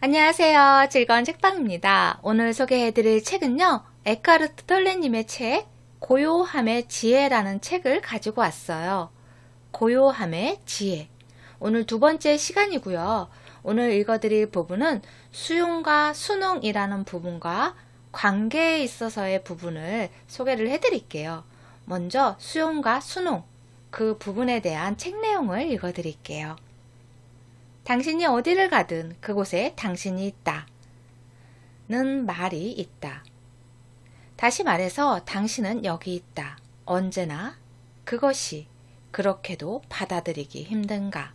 안녕하세요. 즐거운 책방입니다. 오늘 소개해드릴 책은요, 에카르트 톨레님의 책, 고요함의 지혜라는 책을 가지고 왔어요. 고요함의 지혜. 오늘 두 번째 시간이고요. 오늘 읽어드릴 부분은 수용과 순응이라는 부분과 관계에 있어서의 부분을 소개를 해드릴게요. 먼저 수용과 순응, 그 부분에 대한 책 내용을 읽어드릴게요. 당신이 어디를 가든 그곳에 당신이 있다. 는 말이 있다. 다시 말해서 당신은 여기 있다. 언제나 그것이 그렇게도 받아들이기 힘든가?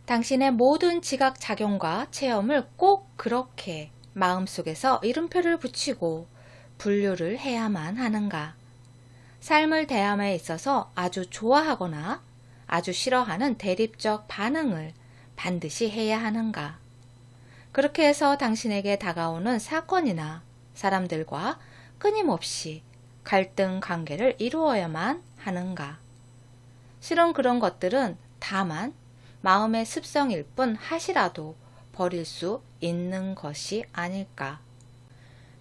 당신의 모든 지각 작용과 체험을 꼭 그렇게 마음속에서 이름표를 붙이고 분류를 해야만 하는가? 삶을 대함에 있어서 아주 좋아하거나 아주 싫어하는 대립적 반응을 반드시 해야 하는가? 그렇게 해서 당신에게 다가오는 사건이나 사람들과 끊임없이 갈등 관계를 이루어야만 하는가? 실은 그런 것들은 다만 마음의 습성일 뿐 하시라도 버릴 수 있는 것이 아닐까?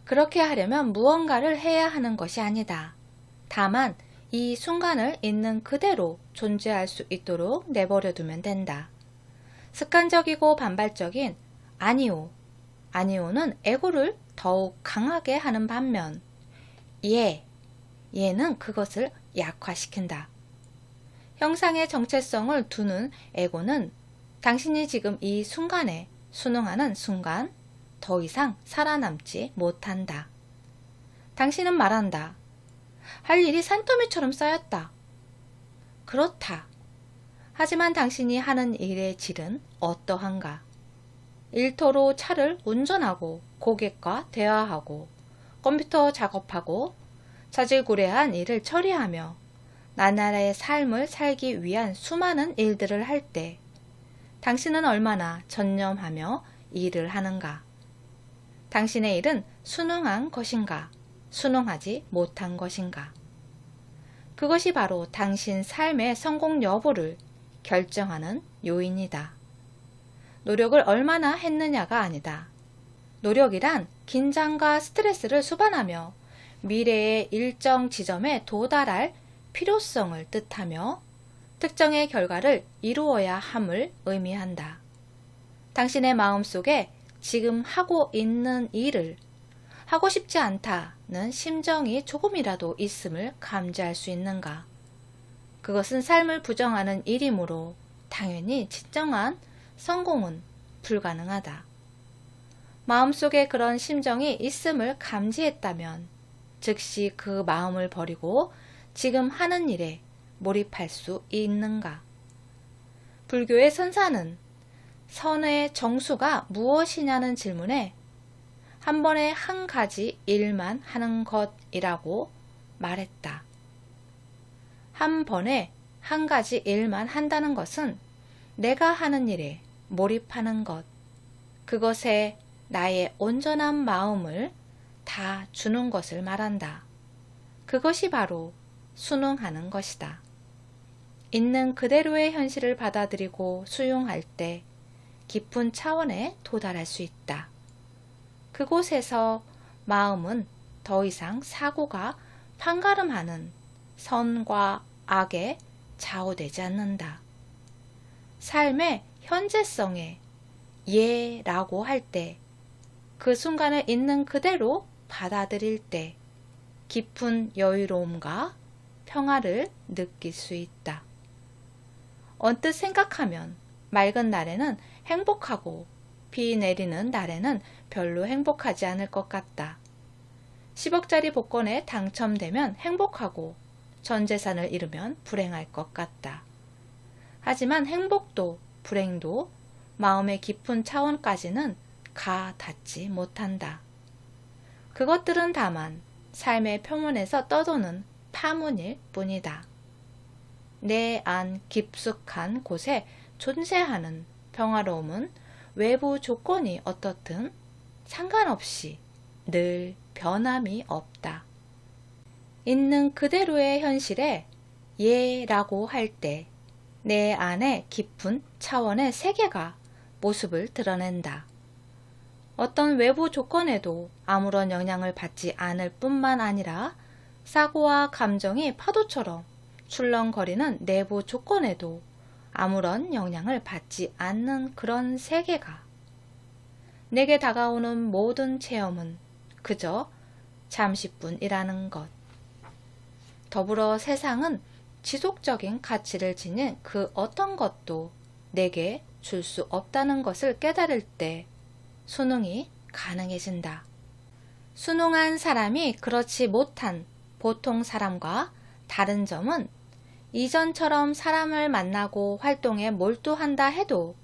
그렇게 하려면 무언가를 해야 하는 것이 아니다. 다만 이 순간을 있는 그대로 존재할 수 있도록 내버려 두면 된다. 습관적이고 반발적인 아니오는 에고를 더욱 강하게 하는 반면 얘는 그것을 약화시킨다. 형상의 정체성을 두는 에고는 당신이 지금 이 순간에 순응하는 순간 더 이상 살아남지 못한다. 당신은 말한다. 할 일이 산더미처럼 쌓였다. 그렇다. 하지만 당신이 하는 일의 질은 어떠한가? 일터로 차를 운전하고 고객과 대화하고 컴퓨터 작업하고 자질구레한 일을 처리하며 나날의 삶을 살기 위한 수많은 일들을 할 때 당신은 얼마나 전념하며 일을 하는가? 당신의 일은 순응한 것인가? 순응하지 못한 것인가? 그것이 바로 당신 삶의 성공 여부를 결정하는 요인이다. 노력을 얼마나 했느냐가 아니다. 노력이란 긴장과 스트레스를 수반하며 미래의 일정 지점에 도달할 필요성을 뜻하며 특정의 결과를 이루어야 함을 의미한다. 당신의 마음속에 지금 하고 있는 일을 하고 싶지 않다는 심정이 조금이라도 있음을 감지할 수 있는가? 그것은 삶을 부정하는 일이므로 당연히 진정한 성공은 불가능하다. 마음속에 그런 심정이 있음을 감지했다면 즉시 그 마음을 버리고 지금 하는 일에 몰입할 수 있는가? 불교의 선사는 선의 정수가 무엇이냐는 질문에 한 번에 한 가지 일만 하는 것이라고 말했다. 한 번에 한 가지 일만 한다는 것은 내가 하는 일에 몰입하는 것, 그것에 나의 온전한 마음을 다 주는 것을 말한다. 그것이 바로 순응하는 것이다. 있는 그대로의 현실을 받아들이고 수용할 때 깊은 차원에 도달할 수 있다. 그곳에서 마음은 더 이상 사고가 판가름하는 선과 악에 좌우되지 않는다. 삶의 현재성에 예라고 할 때, 그 순간을 있는 그대로 받아들일 때 깊은 여유로움과 평화를 느낄 수 있다. 언뜻 생각하면 맑은 날에는 행복하고 비 내리는 날에는 별로 행복하지 않을 것 같다. 10억짜리 복권에 당첨되면 행복하고 전 재산을 잃으면 불행할 것 같다. 하지만 행복도 불행도 마음의 깊은 차원까지는 가 닿지 못한다. 그것들은 다만 삶의 표면에서 떠도는 파문일 뿐이다. 내 안 깊숙한 곳에 존재하는 평화로움은 외부 조건이 어떻든 상관없이 늘 변함이 없다. 있는 그대로의 현실에 예라고 할 때 내 안에 깊은 차원의 세계가 모습을 드러낸다. 어떤 외부 조건에도 아무런 영향을 받지 않을 뿐만 아니라 사고와 감정이 파도처럼 출렁거리는 내부 조건에도 아무런 영향을 받지 않는 그런 세계가, 내게 다가오는 모든 체험은 그저 잠시뿐이라는 것. 더불어 세상은 지속적인 가치를 지닌 그 어떤 것도 내게 줄 수 없다는 것을 깨달을 때 순응이 가능해진다. 순응한 사람이 그렇지 못한 보통 사람과 다른 점은 이전처럼 사람을 만나고 활동에 몰두한다 해도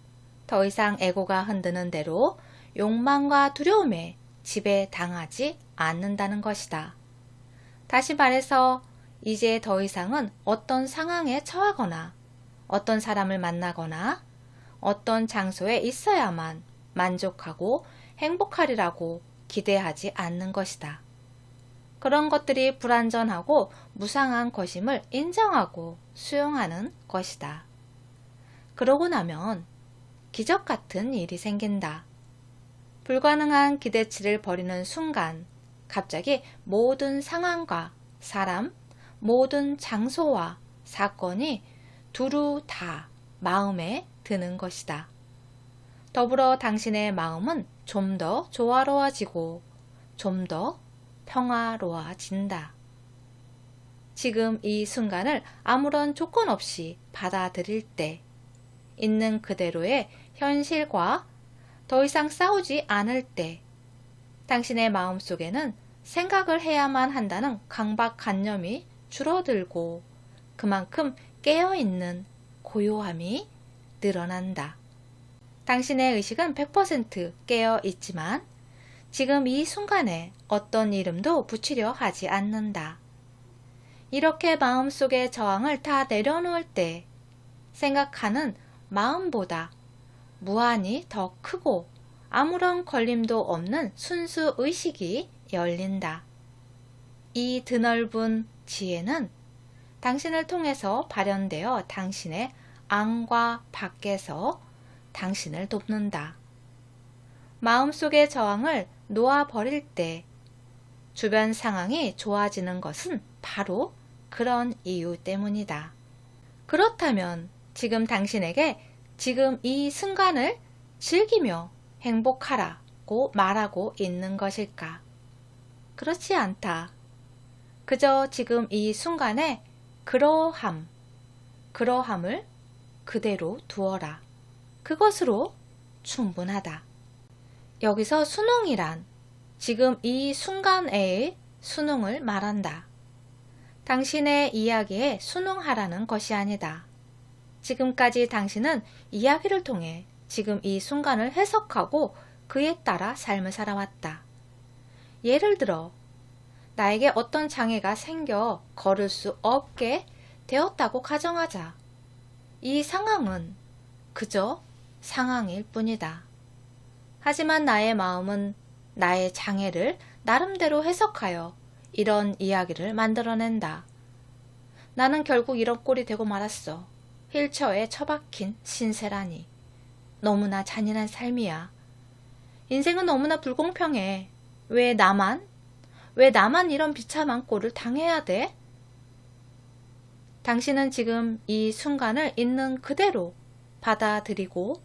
더 이상 에고가 흔드는 대로 욕망과 두려움에 지배당하지 않는다는 것이다. 다시 말해서 이제 더 이상은 어떤 상황에 처하거나 어떤 사람을 만나거나 어떤 장소에 있어야만 만족하고 행복하리라고 기대하지 않는 것이다. 그런 것들이 불완전하고 무상한 것임을 인정하고 수용하는 것이다. 그러고 나면 기적 같은 일이 생긴다. 불가능한 기대치를 버리는 순간 갑자기 모든 상황과 사람, 모든 장소와 사건이 두루 다 마음에 드는 것이다. 더불어 당신의 마음은 좀 더 조화로워지고 좀 더 평화로워진다. 지금 이 순간을 아무런 조건 없이 받아들일 때, 있는 그대로의 현실과 더 이상 싸우지 않을 때, 당신의 마음속에는 생각을 해야만 한다는 강박관념이 줄어들고 그만큼 깨어있는 고요함이 늘어난다. 당신의 의식은 100% 깨어 있지만 지금 이 순간에 어떤 이름도 붙이려 하지 않는다. 이렇게 마음속의 저항을 다 내려놓을 때 생각하는 마음보다 무한히 더 크고 아무런 걸림도 없는 순수 의식이 열린다. 이 드넓은 지혜는 당신을 통해서 발현되어 당신의 안과 밖에서 당신을 돕는다. 마음속의 저항을 놓아버릴 때 주변 상황이 좋아지는 것은 바로 그런 이유 때문이다. 그렇다면 지금 당신에게 지금 이 순간을 즐기며 행복하라고 말하고 있는 것일까? 그렇지 않다. 그저 지금 이 순간에 그러함을 그대로 두어라. 그것으로 충분하다. 여기서 순응이란 지금 이 순간의 순응을 말한다. 당신의 이야기에 순응하라는 것이 아니다. 지금까지 당신은 이야기를 통해 지금 이 순간을 해석하고 그에 따라 삶을 살아왔다. 예를 들어 나에게 어떤 장애가 생겨 걸을 수 없게 되었다고 가정하자. 이 상황은 그저 상황일 뿐이다. 하지만 나의 마음은 나의 장애를 나름대로 해석하여 이런 이야기를 만들어낸다. 나는 결국 이런 꼴이 되고 말았어. 휠체어에 처박힌 신세라니. 너무나 잔인한 삶이야. 인생은 너무나 불공평해. 왜 나만 이런 비참한 꼴을 당해야 돼? 당신은 지금 이 순간을 있는 그대로 받아들이고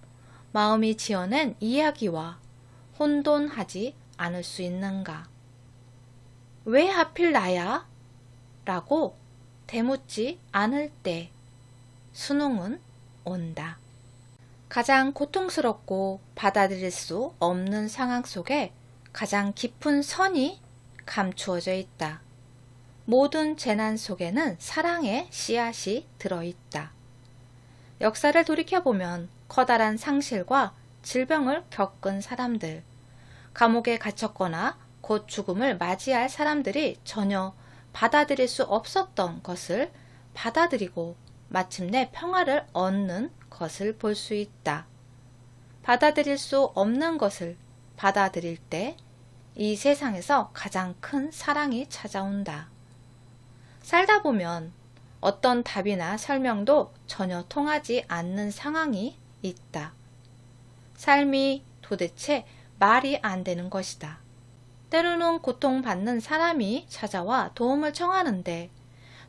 마음이 지어낸 이야기와 혼돈하지 않을 수 있는가? 왜 하필 나야? 라고 되묻지 않을 때 순응은 온다. 가장 고통스럽고 받아들일 수 없는 상황 속에 가장 깊은 선이 감추어져 있다. 모든 재난 속에는 사랑의 씨앗이 들어있다. 역사를 돌이켜보면 커다란 상실과 질병을 겪은 사람들, 감옥에 갇혔거나 곧 죽음을 맞이할 사람들이 전혀 받아들일 수 없었던 것을 받아들이고 마침내 평화를 얻는 것을 볼 수 있다. 받아들일 수 없는 것을 받아들일 때 이 세상에서 가장 큰 사랑이 찾아온다. 살다 보면 어떤 답이나 설명도 전혀 통하지 않는 상황이 있다. 삶이 도대체 말이 안 되는 것이다. 때로는 고통받는 사람이 찾아와 도움을 청하는데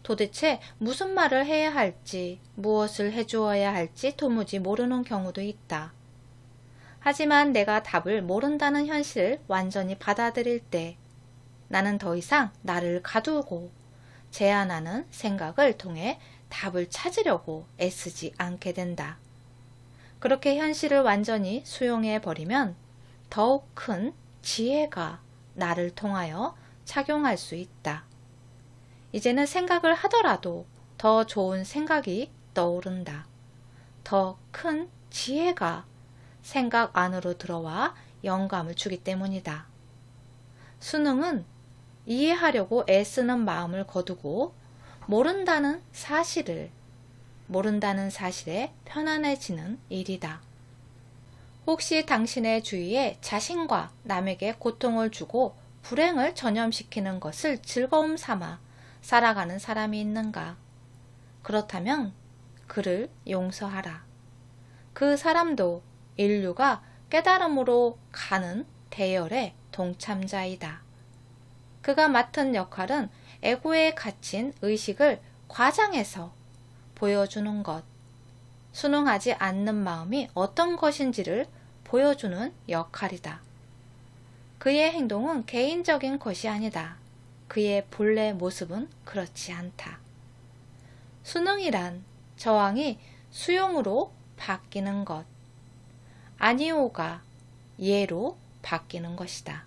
도대체 무슨 말을 해야 할지, 무엇을 해주어야 할지 도무지 모르는 경우도 있다. 하지만 내가 답을 모른다는 현실을 완전히 받아들일 때 나는 더 이상 나를 가두고 제안하는 생각을 통해 답을 찾으려고 애쓰지 않게 된다. 그렇게 현실을 완전히 수용해 버리면 더욱 큰 지혜가 나를 통하여 작용할 수 있다. 이제는 생각을 하더라도 더 좋은 생각이 떠오른다. 더 큰 지혜가 생각 안으로 들어와 영감을 주기 때문이다. 수능은 이해하려고 애쓰는 마음을 거두고 모른다는 사실에 편안해지는 일이다. 혹시 당신의 주위에 자신과 남에게 고통을 주고 불행을 전염시키는 것을 즐거움 삼아 살아가는 사람이 있는가? 그렇다면 그를 용서하라. 그 사람도 인류가 깨달음으로 가는 대열의 동참자이다. 그가 맡은 역할은 에고에 갇힌 의식을 과장해서 보여주는 것, 순응하지 않는 마음이 어떤 것인지를 보여주는 역할이다. 그의 행동은 개인적인 것이 아니다. 그의 본래 모습은 그렇지 않다. 수능이란 저항이 수용으로 바뀌는 것, 아니오가 예로 바뀌는 것이다.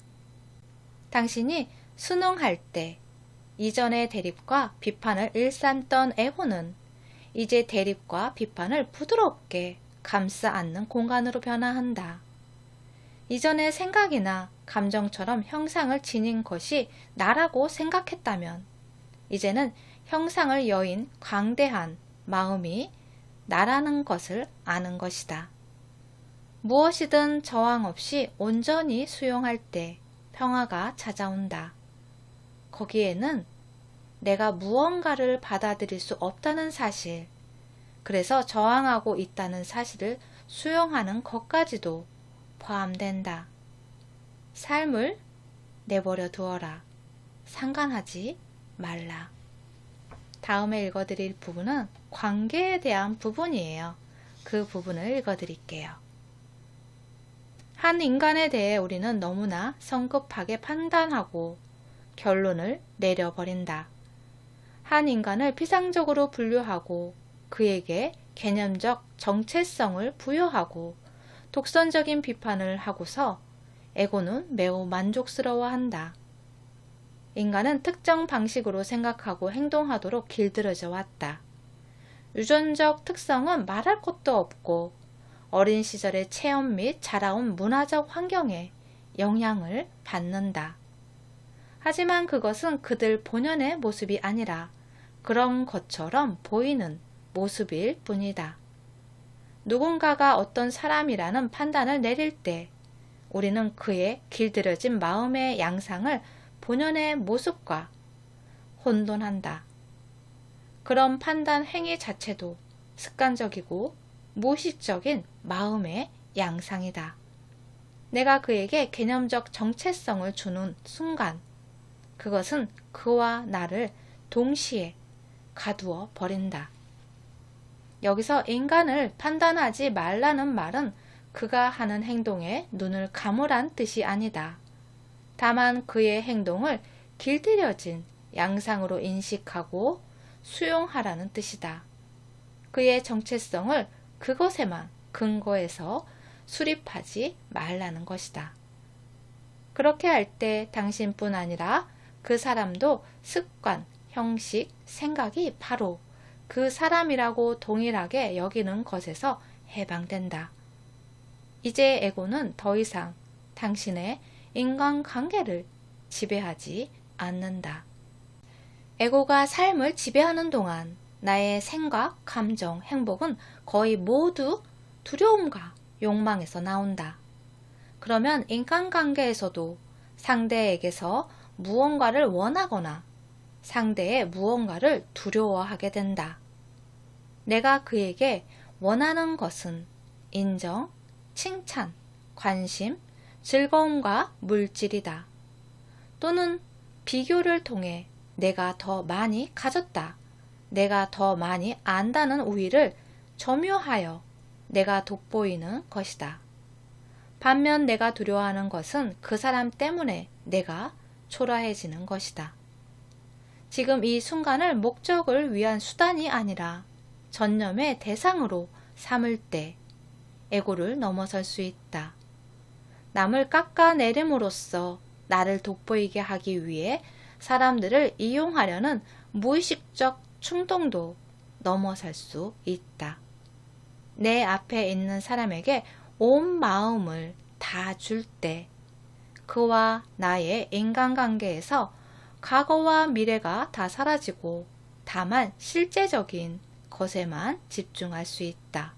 당신이 수능할 때 이전의 대립과 비판을 일삼던 에고는 이제 대립과 비판을 부드럽게 감싸 안는 공간으로 변화한다. 이전의 생각이나 감정처럼 형상을 지닌 것이 나라고 생각했다면 이제는 형상을 여인 광대한 마음이 나라는 것을 아는 것이다. 무엇이든 저항 없이 온전히 수용할 때 평화가 찾아온다. 거기에는 내가 무언가를 받아들일 수 없다는 사실, 그래서 저항하고 있다는 사실을 수용하는 것까지도 포함된다. 삶을 내버려 두어라. 상관하지 말라. 다음에 읽어드릴 부분은 관계에 대한 부분이에요. 그 부분을 읽어드릴게요. 한 인간에 대해 우리는 너무나 성급하게 판단하고 결론을 내려버린다. 한 인간을 피상적으로 분류하고 그에게 개념적 정체성을 부여하고 독선적인 비판을 하고서 에고는 매우 만족스러워한다. 인간은 특정 방식으로 생각하고 행동하도록 길들여져 왔다. 유전적 특성은 말할 것도 없고 어린 시절의 체험 및 자라온 문화적 환경에 영향을 받는다. 하지만 그것은 그들 본연의 모습이 아니라 그런 것처럼 보이는 모습일 뿐이다. 누군가가 어떤 사람이라는 판단을 내릴 때 우리는 그의 길들여진 마음의 양상을 본연의 모습과 혼돈한다. 그런 판단 행위 자체도 습관적이고 무의식적인 마음의 양상이다. 내가 그에게 개념적 정체성을 주는 순간 그것은 그와 나를 동시에 가두어 버린다. 여기서 인간을 판단하지 말라는 말은 그가 하는 행동에 눈을 감으란 뜻이 아니다. 다만 그의 행동을 길들여진 양상으로 인식하고 수용하라는 뜻이다. 그의 정체성을 그것에만 근거해서 수립하지 말라는 것이다. 그렇게 할 때 당신뿐 아니라 그 사람도 습관, 형식, 생각이 바로 그 사람이라고 동일하게 여기는 것에서 해방된다. 이제 에고는 더 이상 당신의 인간관계를 지배하지 않는다. 에고가 삶을 지배하는 동안 나의 생각, 감정, 행복은 거의 모두 두려움과 욕망에서 나온다. 그러면 인간관계에서도 상대에게서 무언가를 원하거나 상대의 무언가를 두려워하게 된다. 내가 그에게 원하는 것은 인정, 칭찬, 관심, 즐거움과 물질이다. 또는 비교를 통해 내가 더 많이 가졌다, 내가 더 많이 안다는 우위를 점유하여 내가 돋보이는 것이다. 반면 내가 두려워하는 것은 그 사람 때문에 내가 초라해지는 것이다. 지금 이 순간을 목적을 위한 수단이 아니라 전념의 대상으로 삼을 때 에고를 넘어설 수 있다. 남을 깎아내림으로써 나를 돋보이게 하기 위해 사람들을 이용하려는 무의식적 충동도 넘어설 수 있다. 내 앞에 있는 사람에게 온 마음을 다 줄 때 그와 나의 인간관계에서 과거와 미래가 다 사라지고 다만 실제적인 것에만 집중할 수 있다.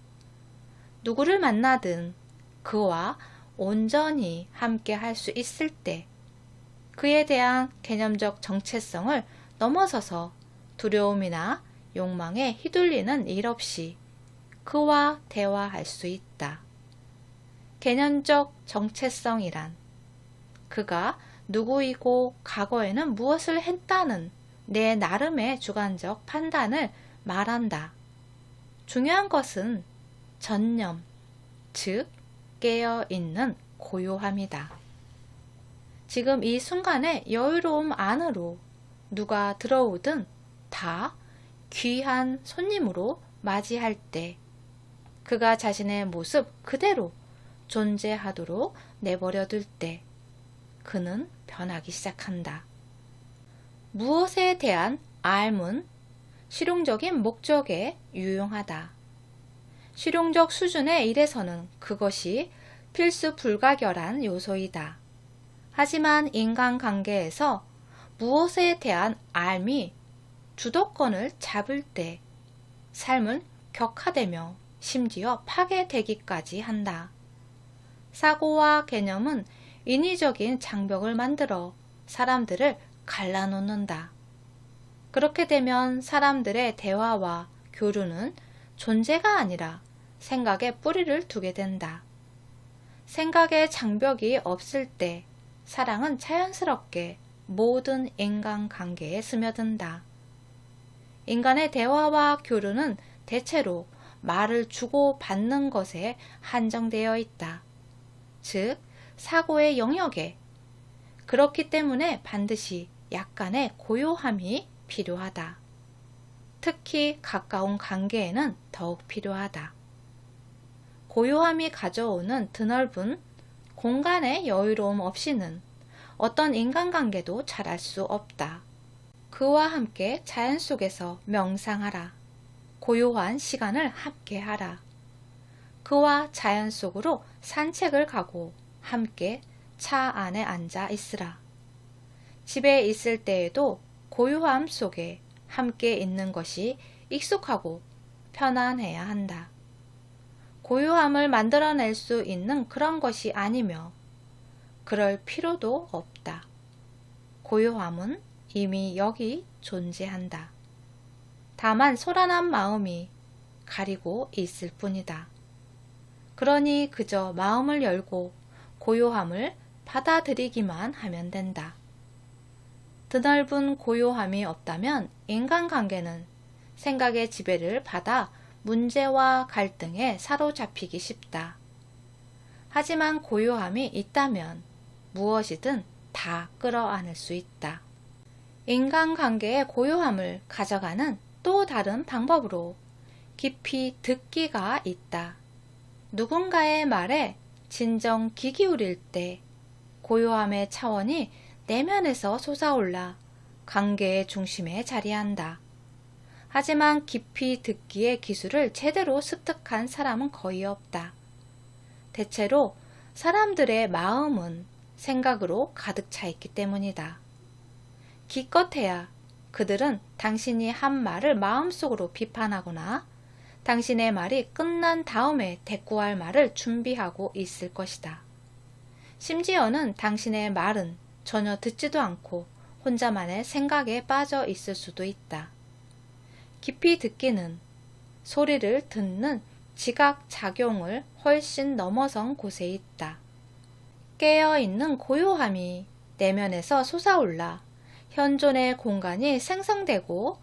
누구를 만나든 그와 온전히 함께 할 수 있을 때 그에 대한 개념적 정체성을 넘어서서 두려움이나 욕망에 휘둘리는 일 없이 그와 대화할 수 있다. 개념적 정체성이란 그가 누구이고 과거에는 무엇을 했다는 내 나름의 주관적 판단을 말한다. 중요한 것은 전념, 즉 깨어있는 고요함이다. 지금 이 순간의 여유로움 안으로 누가 들어오든 다 귀한 손님으로 맞이할 때 그가 자신의 모습 그대로 존재하도록 내버려둘 때 그는 변하기 시작한다. 무엇에 대한 알문, 실용적인 목적에 유용하다. 실용적 수준의 일에서는 그것이 필수 불가결한 요소이다. 하지만 인간관계에서 무엇에 대한 알미, 주도권을 잡을 때 삶은 격화되며 심지어 파괴되기까지 한다. 사고와 개념은 인위적인 장벽을 만들어 사람들을 갈라놓는다. 그렇게 되면 사람들의 대화와 교류는 존재가 아니라 생각에 뿌리를 두게 된다. 생각의 장벽이 없을 때 사랑은 자연스럽게 모든 인간관계에 스며든다. 인간의 대화와 교류는 대체로 말을 주고받는 것에 한정되어 있다. 즉, 사고의 영역에. 그렇기 때문에 반드시 약간의 고요함이 필요하다. 특히 가까운 관계에는 더욱 필요하다. 고요함이 가져오는 드넓은 공간의 여유로움 없이는 어떤 인간관계도 잘할 수 없다. 그와 함께 자연 속에서 명상하라. 고요한 시간을 함께하라. 그와 자연 속으로 산책을 가고 함께 차 안에 앉아 있으라. 집에 있을 때에도 고요함 속에 함께 있는 것이 익숙하고 편안해야 한다. 고요함을 만들어낼 수 있는 그런 것이 아니며 그럴 필요도 없다. 고요함은 이미 여기 존재한다. 다만 소란한 마음이 가리고 있을 뿐이다. 그러니 그저 마음을 열고 고요함을 받아들이기만 하면 된다. 드넓은 고요함이 없다면 인간관계는 생각의 지배를 받아 문제와 갈등에 사로잡히기 쉽다. 하지만 고요함이 있다면 무엇이든 다 끌어안을 수 있다. 인간관계의 고요함을 가져가는 또 다른 방법으로 깊이 듣기가 있다. 누군가의 말에 진정 귀 기울일 때 고요함의 차원이 내면에서 솟아올라 관계의 중심에 자리한다. 하지만 깊이 듣기의 기술을 제대로 습득한 사람은 거의 없다. 대체로 사람들의 마음은 생각으로 가득 차 있기 때문이다. 기껏해야 그들은 당신이 한 말을 마음속으로 비판하거나 당신의 말이 끝난 다음에 대꾸할 말을 준비하고 있을 것이다. 심지어는 당신의 말은 전혀 듣지도 않고 혼자만의 생각에 빠져 있을 수도 있다. 깊이 듣기는 소리를 듣는 지각 작용을 훨씬 넘어선 곳에 있다. 깨어있는 고요함이 내면에서 솟아올라 현존의 공간이 생성되고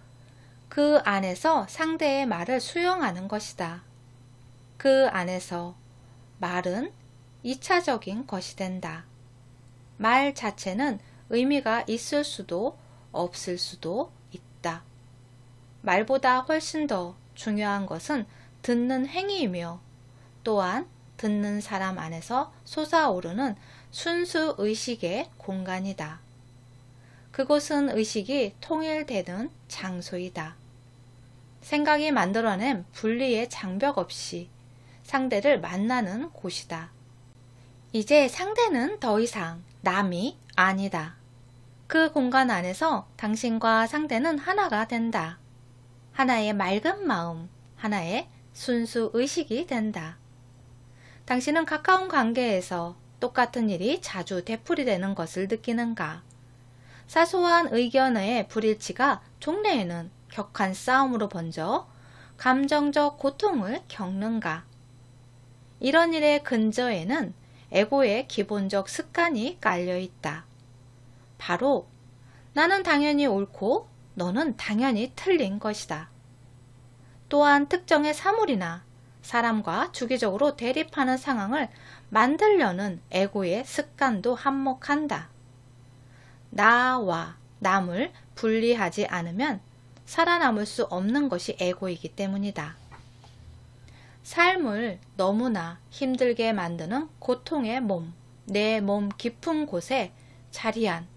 그 안에서 상대의 말을 수용하는 것이다. 그 안에서 말은 2차적인 것이 된다. 말 자체는 의미가 있을 수도 없을 수도 있다. 말보다 훨씬 더 중요한 것은 듣는 행위이며 또한 듣는 사람 안에서 솟아오르는 순수 의식의 공간이다. 그곳은 의식이 통일되는 장소이다. 생각이 만들어낸 분리의 장벽 없이 상대를 만나는 곳이다. 이제 상대는 더 이상 남이 아니다. 그 공간 안에서 당신과 상대는 하나가 된다. 하나의 맑은 마음, 하나의 순수 의식이 된다. 당신은 가까운 관계에서 똑같은 일이 자주 되풀이되는 것을 느끼는가? 사소한 의견의 불일치가 종래에는 격한 싸움으로 번져 감정적 고통을 겪는가? 이런 일의 근저에는 에고의 기본적 습관이 깔려 있다. 바로 나는 당연히 옳고 너는 당연히 틀린 것이다. 또한 특정의 사물이나 사람과 주기적으로 대립하는 상황을 만들려는 에고의 습관도 한몫한다. 나와 남을 분리하지 않으면 살아남을 수 없는 것이 에고이기 때문이다. 삶을 너무나 힘들게 만드는 고통의 몸, 내 몸 깊은 곳에 자리한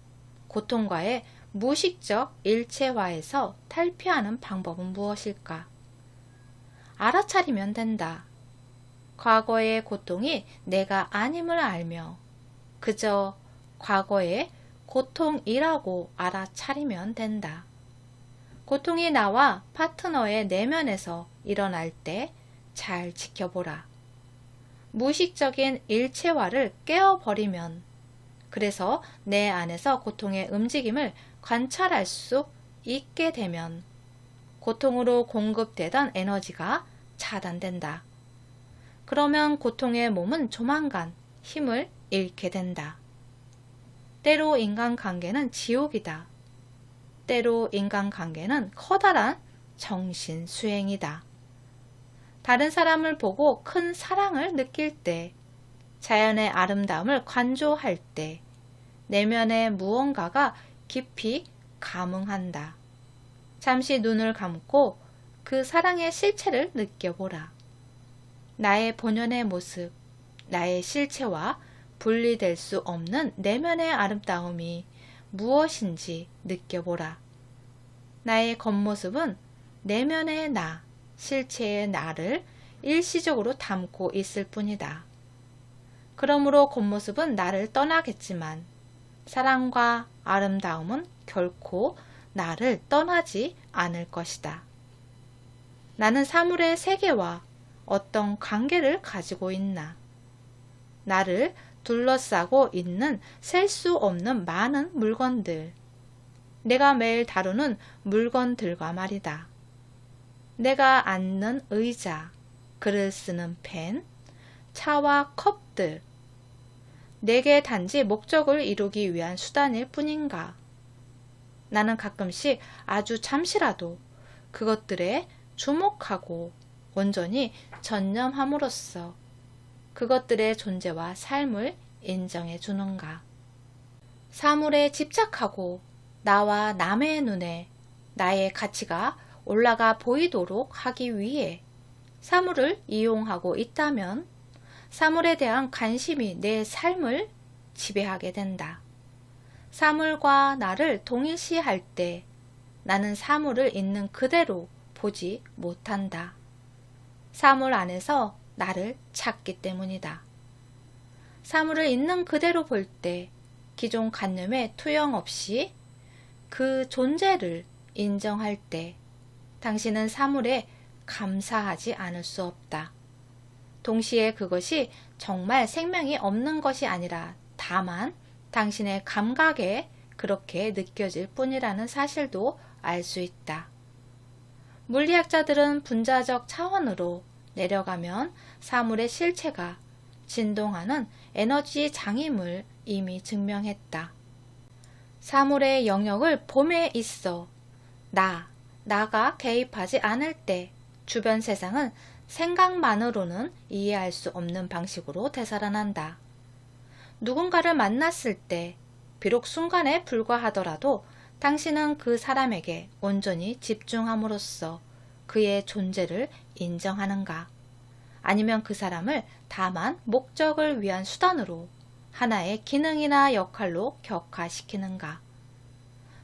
고통과의 무의식적 일체화에서 탈피하는 방법은 무엇일까? 알아차리면 된다. 과거의 고통이 내가 아님을 알며 그저 과거의 고통이라고 알아차리면 된다. 고통이 나와 파트너의 내면에서 일어날 때 잘 지켜보라. 무의식적인 일체화를 깨어버리면 그래서 내 안에서 고통의 움직임을 관찰할 수 있게 되면 고통으로 공급되던 에너지가 차단된다. 그러면 고통의 몸은 조만간 힘을 잃게 된다. 때로 인간관계는 지옥이다. 때로 인간관계는 커다란 정신수행이다. 다른 사람을 보고 큰 사랑을 느낄 때, 자연의 아름다움을 관조할 때, 내면의 무언가가 깊이 감흥한다. 잠시 눈을 감고 그 사랑의 실체를 느껴보라. 나의 본연의 모습, 나의 실체와 분리될 수 없는 내면의 아름다움이 무엇인지 느껴보라. 나의 겉모습은 내면의 나, 실체의 나를 일시적으로 담고 있을 뿐이다. 그러므로 겉모습은 나를 떠나겠지만 사랑과 아름다움은 결코 나를 떠나지 않을 것이다. 나는 사물의 세계와 어떤 관계를 가지고 있나? 나를 둘러싸고 있는 셀 수 없는 많은 물건들. 내가 매일 다루는 물건들과 말이다. 내가 앉는 의자, 글을 쓰는 펜, 차와 컵들. 내게 단지 목적을 이루기 위한 수단일 뿐인가? 나는 가끔씩 아주 잠시라도 그것들에 주목하고 온전히 전념함으로써 그것들의 존재와 삶을 인정해 주는가? 사물에 집착하고 나와 남의 눈에 나의 가치가 올라가 보이도록 하기 위해 사물을 이용하고 있다면 사물에 대한 관심이 내 삶을 지배하게 된다. 사물과 나를 동일시할 때 나는 사물을 있는 그대로 보지 못한다. 사물 안에서 나를 찾기 때문이다. 사물을 있는 그대로 볼 때 기존 관념에 투영 없이 그 존재를 인정할 때 당신은 사물에 감사하지 않을 수 없다. 동시에 그것이 정말 생명이 없는 것이 아니라 다만 당신의 감각에 그렇게 느껴질 뿐이라는 사실도 알 수 있다. 물리학자들은 분자적 차원으로 내려가면 사물의 실체가 진동하는 에너지 장임을 이미 증명했다. 사물의 영역을 봄에 있어 나가 개입하지 않을 때 주변 세상은 생각만으로는 이해할 수 없는 방식으로 되살아난다. 누군가를 만났을 때 비록 순간에 불과하더라도 당신은 그 사람에게 온전히 집중함으로써 그의 존재를 인정하는가? 아니면 그 사람을 다만 목적을 위한 수단으로 하나의 기능이나 역할로 격화시키는가?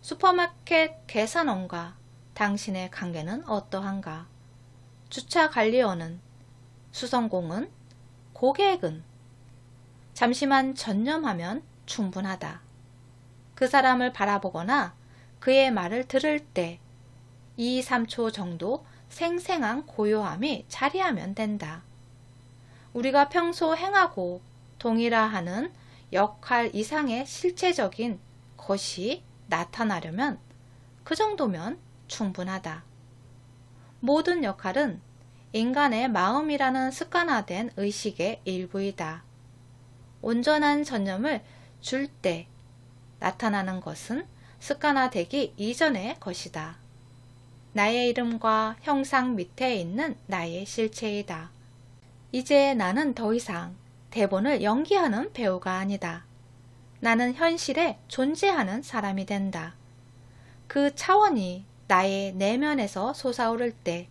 슈퍼마켓 계산원과 당신의 관계는 어떠한가? 주차 관리원은, 수성공은, 고객은 잠시만 전념하면 충분하다. 그 사람을 바라보거나 그의 말을 들을 때 2, 3초 정도 생생한 고요함이 자리하면 된다. 우리가 평소 행하고 동일화하는 역할 이상의 실체적인 것이 나타나려면 그 정도면 충분하다. 모든 역할은 인간의 마음이라는 습관화된 의식의 일부이다. 온전한 전념을 줄 때 나타나는 것은 습관화되기 이전의 것이다. 나의 이름과 형상 밑에 있는 나의 실체이다. 이제 나는 더 이상 대본을 연기하는 배우가 아니다. 나는 현실에 존재하는 사람이 된다. 그 차원이 나의 내면에서 솟아오를 때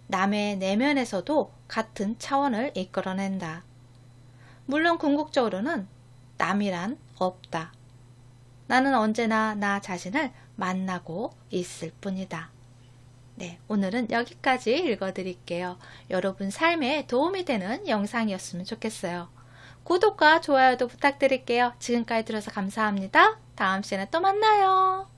남의 내면에서도 같은 차원을 이끌어낸다. 물론 궁극적으로는 남이란 없다. 나는 언제나 나 자신을 만나고 있을 뿐이다. 네, 오늘은 여기까지 읽어드릴게요. 여러분 삶에 도움이 되는 영상이었으면 좋겠어요. 구독과 좋아요도 부탁드릴게요. 지금까지 들어서 감사합니다. 다음 시간에 또 만나요.